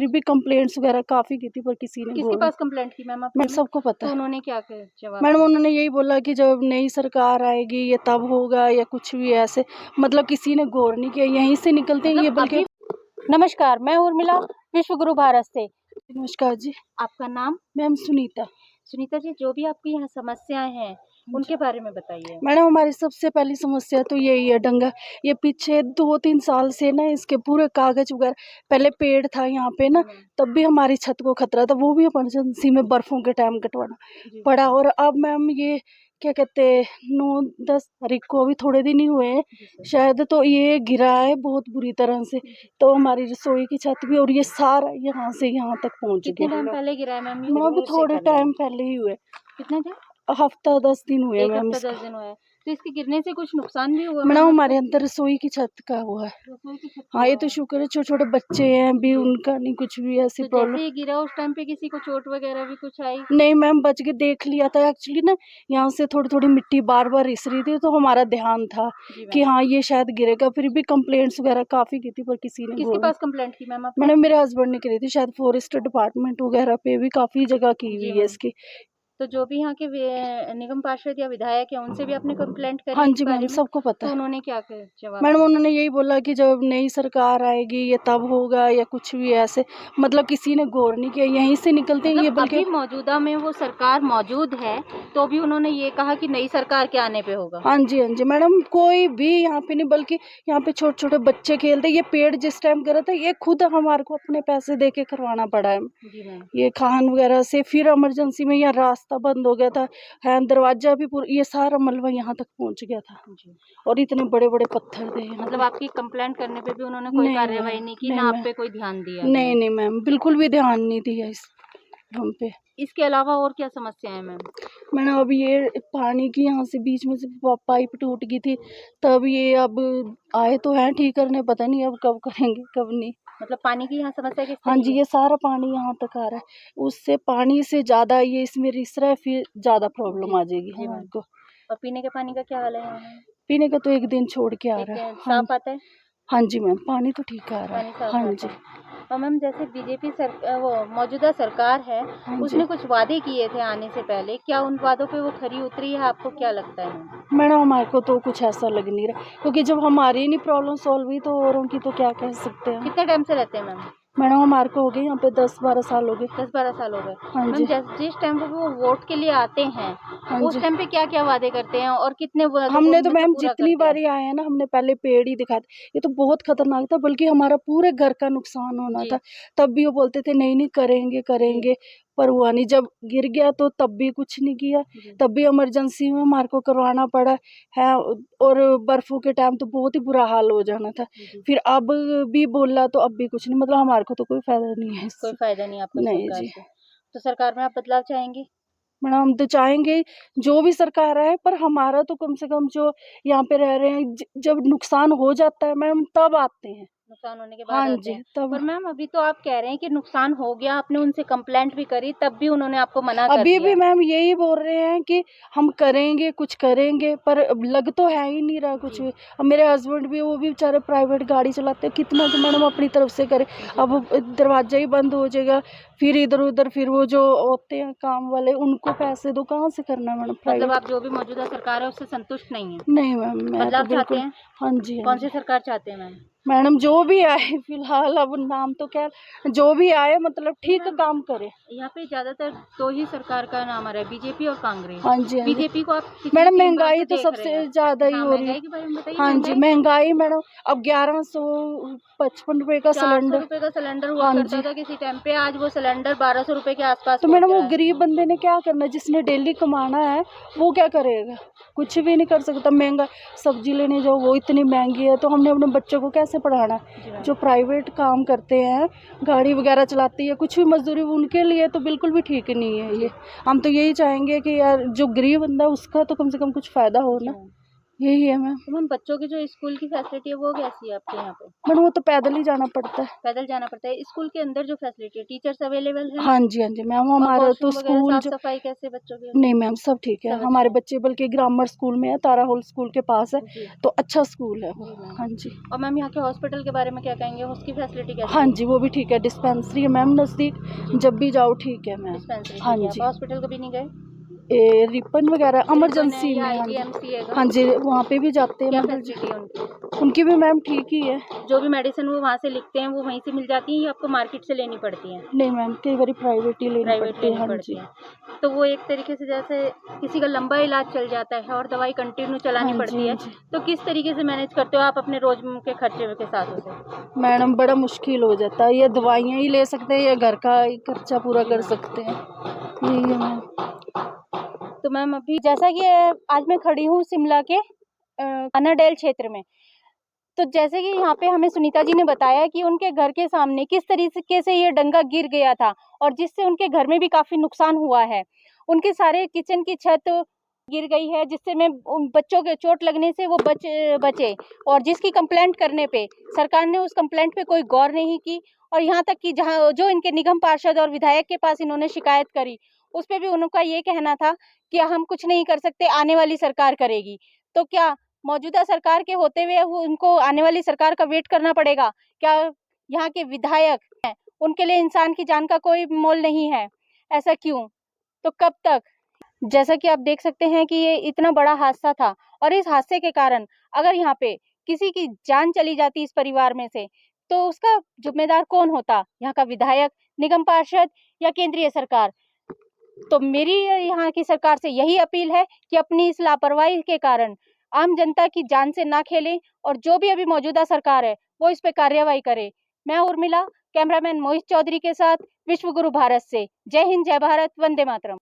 फिर भी कंप्लेंट्स वगैरह काफ़ी की थी, पर किसी ने किसके पास कंप्लेंट की मैम आपने? मैडम सबको पता तो है उन्होंने क्या जवाब मैडम। दिया? उन्होंने यही बोला कि जब नई सरकार आएगी ये तब होगा या कुछ भी ऐसे, मतलब किसी ने गौर नहीं किया, यहीं से निकलते हैं ये मतलब बल्कि। नमस्कार, मैं उर्मिला विश्व गुरु भारत से। नमस्कार जी। आपका नाम? मैम सुनीता। सुनीता जी, जो भी आपकी यहाँ समस्याएं हैं उनके बारे में बताइए। मैडम हमारी सबसे पहली समस्या तो यही है डंगा। ये पीछे 2-3 साल से ना इसके पूरे कागज वगैरह, पहले पेड़ था यहाँ पे ना, तब भी हमारी छत को खतरा था, वो भी इमरजेंसी में बर्फों के टाइम कटवाना पड़ा। और अब मैम ये क्या कहते हैं 9-10 तारीख को, अभी थोड़े दिन ही हुए हैं शायद, तो ये गिरा है बहुत बुरी तरह से, तो हमारी रसोई की छत भी, और ये सारा यहाँ से यहाँ तक पहुँच कितने गया। टाइम पहले गिरा है मैम ये? मैम अभी थोड़े टाइम पहले ही हुए, कितने दिन? हफ्ता 10 दिन हुए एक मैम हफ्ता इसका। 10 दिन हुआ है। तो इसके गिरने से कुछ नुकसान भी हुआ मैडम मैम हमारे आपको? अंदर रसोई की छत का हुआ है। रसोई की छत हाँ हुआ ये तो है। शुक्र है, छोटे छोटे बच्चे हैं अभी, उनका नहीं कुछ भी ऐसी तो प्रॉब्लम। जैसे ये गिरा उस टाइम पे किसी को चोट वगैरह भी कुछ आई? नहीं मैम, बच के देख लिया था एक्चुअली ना, यहाँ से थोड़ी थोड़ी मिट्टी बार बार रिस रही थी, तो हमारा ध्यान था कि हाँ ये शायद गिरेगा, फिर भी कंप्लेंट्स वगैरह काफी की थी, पर किसी ने किसके पास कंप्लेंट की मैम आपने? मैडम मेरे हस्बैंड ने करी थी, शायद फॉरेस्ट डिपार्टमेंट वगैरह पे भी काफी जगह की जी हुई है मैम। इसकी। तो जो भी यहाँ के निगम पार्षद या विधायक है उनसे भी आपने कंप्लेंट करी हाँ इस जी मैम बारे में? सबको पता तो है उन्होंने क्या जवाब मैडम। दिया? उन्होंने यही बोला कि जब नई सरकार आएगी ये तब होगा या कुछ भी ऐसे, मतलब किसी ने गौर नहीं किया, यहीं से निकलते हैं ये मतलब बल्कि। अभी मौजूदा में वो सरकार मौजूद है, तो भी उन्होंने ये कहा कि नई सरकार के आने पे होगा। हाँ जी मैडम, कोई भी यहाँ पे नहीं, बल्कि यहाँ पे छोटे छोटे बच्चे खेलते, ये पेड़ जिस टाइम गिरा था ये खुद हमारे को अपने पैसे दे के करवाना पड़ा है। जी मैम। ये खान वगैरह से, फिर इमरजेंसी में यहाँ रास्ता बंद हो गया था, है दरवाजा भी पूरा, ये सारा मलबा यहाँ तक पहुँच गया था जी। और इतने बड़े बड़े पत्थर थे यहाँ मतलब पे। आपकी कंप्लेंट करने पे भी उन्होंने कोई नहीं कार्रवाई मैम, नहीं की, नहीं ना आप मैम, पे कोई ध्यान दिया गया? नहीं मैम, बिल्कुल भी ध्यान नहीं दिया इस हम पे। इसके अलावा और क्या समस्या है मैम? मैंने अब ये पानी की यहाँ से बीच में से पाइप टूट गई थी, तब ये अब आए तो हैं ठीक करने, पता नहीं अब कब करेंगे कब नहीं। मतलब पानी की यहाँ समस्या किस हाँ तरह जी, की ये सारा पानी यहाँ तक आ रहा है, उससे पानी से ज़्यादा ये इसमें रिस रहा है, फिर ज़्यादा प्रॉब्लम आ जाएगी जी हमारे मैम। को। और पीने के पानी का क्या हाल है यहाँ मैम? पीने का तो एक दिन छोड़ के आ रहा है। हाँ साफ आता है? हाँ जी मैम, पानी तो ठीक आ रहा पानी है। साफ हाँ आता जी। है। और मैम जैसे बीजेपी वो मौजूदा सरकार है, हाँ जी उसने कुछ वादे किए थे आने से पहले, क्या उन वादों पे वो खरी उतरी है? आपको क्या लगता है मैम? मैडम हमारे को तो कुछ ऐसा लग नहीं रहा, क्योंकि जब हमारी ही नहीं प्रॉब्लम सॉल्व हुई तो औरों की तो क्या कह सकते हैं। कितने टाइम से रहते हैं मैम? मैडम हमारे को हो गए यहाँ पे 10-12 साल हो गए। 10-12 साल हो गए। हाँ मैम जी। जिस टाइम पे वो वोट के लिए आते हैं, हाँ उस जी, टाइम पे क्या-क्या वादे करते हैं और कितने वादों को हमने तो उनमें से मैम पूरा जितनी करते हैं? बारी आए हैं ना, हमने पहले पेड़ ही दिखाए थे, ये तो बहुत खतरनाक था, बल्कि हमारा पूरे घर का नुकसान होना जी। था, तब भी वो बोलते थे नहीं नहीं करेंगे करेंगे, पर हुआ नहीं। जब गिर गया तो तब भी कुछ नहीं किया, जी। तब भी इमरजेंसी में हमारे को करवाना पड़ा है, और बर्फों के टाइम तो बहुत ही बुरा हाल हो जाना था। जी। फिर अब भी बोला तो अब भी कुछ नहीं, मतलब हमारे को तो कोई फायदा नहीं है कोई इससे। फायदा नहीं आपको नहीं सरकार जी से। तो सरकार में आप बदलाव चाहेंगे? मैडम, हम तो चाहेंगे जो भी सरकार आए, पर हमारा तो कम से कम जो यहाँ पे रह रहे हैं, जब नुकसान हो जाता है मैम तब आते हैं। नुकसान होने के बाद हाँ आते जी हैं। तब। पर मैम अभी तो आप कह रहे हैं कि नुकसान हो गया, आपने उनसे कंप्लेंट भी करी, तब भी उन्होंने आपको मना कर अभी भी दिया। मैम यही बोल रहे हैं कि हम करेंगे कुछ करेंगे, पर अब लग तो है ही नहीं रहा कुछ भी। अब मेरे हस्बैंड भी, वो भी बेचारे प्राइवेट गाड़ी चलाते हैं, कितना तो मैडम अपनी तरफ से करे, अब दरवाजा ही बंद हो जाएगा, फिर इधर उधर, फिर वो जो होते हैं काम वाले उनको पैसे दो, कहाँ से करना है मैडम मतलब प्राइवेट। आप जो भी मौजूदा सरकार है उससे संतुष्ट नहीं है? नहीं मैम, मैं तो बदलाव चाहते बिल्कुल। हैं? हाँ जी हाँ कौन जी सी सरकार चाहते हैं मैम? मैडम, जो भी आए फिलहाल, अब नाम तो क्या, जो भी आए मतलब ठीक काम करे। यहाँ पे ज्यादातर दो ही सरकार का नाम आ रहा है, बीजेपी और कांग्रेस। हाँ जी हाँ जी बीजेपी को आप पिछली मैडम, 3 बार महंगाई से तो देख रहे सबसे हैं। ज्यादा ही हाँ, हो रही है। महंगाई के बारे में बताइए। हाँ जी, महंगाई मैडम, अब 1155 रुपए का 400 सिलेंडर। रुपए का सिलेंडर हुआ हाँ करता जी, था किसी टाइम पे, आज वो सिलेंडर 1200 रुपए के आसपास तो पहुंच मैडम वो रहा है। गरीब बंदे ने क्या करना है, जिसने डेली कमाना है वो क्या करेगा, कुछ भी नहीं कर सकता। महंगा सब्जी लेने जाओ वो इतनी महंगी है, तो हमने अपने बच्चों को कैसे पढ़ाना। जो प्राइवेट काम करते हैं, गाड़ी वगैरह चलाते हैं, कुछ भी मजदूरी, उनके लिए तो बिल्कुल भी ठीक नहीं है ये। हम तो यही चाहेंगे कि यार जो गरीब बंदा है उसका तो कम से कम कुछ फ़ायदा हो ना। यही है मैम। तो मैम बच्चों की जो स्कूल की फैसिलिटी है वो कैसी है आपके यहाँ पे? मैडम वो तो पैदल ही जाना पड़ता है। पैदल जाना पड़ता है। स्कूल के अंदर जो फैसिलिटी है, टीचर्स अवेलेबल हैं? हाँ जी, हाँ जी मैम, और हमारा तो वॉशरूम वगैरह स्कूल जो साफ-सफाई कैसे बच्चों की? नहीं मैम सब ठीक है। सब अच्छा हमारे है। बच्चे बल्कि ग्रामर स्कूल में है, तारा हॉल स्कूल के पास है, जी। तो अच्छा स्कूल है वो। जी मैम। हाँ जी। और मैम यहाँ के हॉस्पिटल के बारे में क्या कहेंगे? उसकी फैसिलिटी कैसी हाँ है? जी, वो भी ठीक है, डिस्पेंसरी है मैम नज़दीक, जी। जब भी जाओ ठीक है मैम। डिस्पेंसरी हाँ ठीक है। आप जी। हॉस्पिटल कभी नहीं गए? रिपन वगैरह रिपन है इमरजेंसी या में, हाँ जी। आईजीएमसी है? हाँ जी, वहाँ पे भी जाते हैं क्या मतलब फैसिलिटी है उनकी? उनकी भी मैम ठीक ही है। जो भी मेडिसिन वो वहाँ से लिखते हैं वो वहीं से मिल जाती हैं या आपको मार्केट से लेनी पड़ती हैं? नहीं मैम, कई बारी प्राइवेट ही लेनी प्राइवेट पड़ती है। लेनी हाँ पड़ती जी। हैं। तो वो एक तरीके से जैसे किसी का लंबा इलाज चल जाता है और दवाई कंटिन्यू चलानी हाँ जी, पड़ती है, हाँ जी। तो किस तरीके से मैनेज करते हो आप अपने रोज़ के खर्चे के साथ उसे? मैडम बड़ा मुश्किल हो जाता है, ये दवाइयाँ ही ले सकते हैं या घर का ही खर्चा पूरा जी कर मैम। सकते हैं, यही है मैम। तो मैम अभी जैसा कि आज मैं खड़ी हूँ शिमला के अनाडेल क्षेत्र में। तो जैसे कि यहाँ पे हमें सुनीता जी ने बताया कि उनके घर के सामने किस तरीके से ये डंगा गिर गया था और जिससे उनके घर में भी काफ़ी नुकसान हुआ है। उनके सारे किचन की छत गिर गई है जिससे मैं उन बच्चों के चोट लगने से वो बचे और जिसकी कंप्लेंट करने पे सरकार ने उस कंप्लेंट पे कोई गौर नहीं की और यहाँ तक कि जहाँ जो इनके निगम पार्षद और विधायक के पास इन्होंने शिकायत करी, उस पे भी उनका ये कहना था कि हम कुछ नहीं कर सकते, आने वाली सरकार करेगी। तो क्या मौजूदा सरकार के होते हुए वो उनको आने वाली सरकार का वेट करना पड़ेगा? क्या यहाँ के विधायक हैं, उनके लिए इंसान की जान का कोई मोल नहीं है? ऐसा क्यों? तो कब तक? जैसा कि आप देख सकते हैं कि ये इतना बड़ा हादसा था और इस हादसे के कारण अगर यहाँ पे किसी की जान चली जाती इस परिवार में से, तो उसका ज़िम्मेदार कौन होता? यहाँ का विधायक, निगम पार्षद या केंद्रीय सरकार? तो मेरी यहाँ की सरकार से यही अपील है कि अपनी इस लापरवाही के कारण आम जनता की जान से ना खेलें और जो भी अभी मौजूदा सरकार है वो इस पे कार्रवाई करे। मैं उर्मिला, कैमरामैन मोहित चौधरी के साथ विश्व गुरु भारत से। जय हिंद, जय भारत, वंदे मातरम।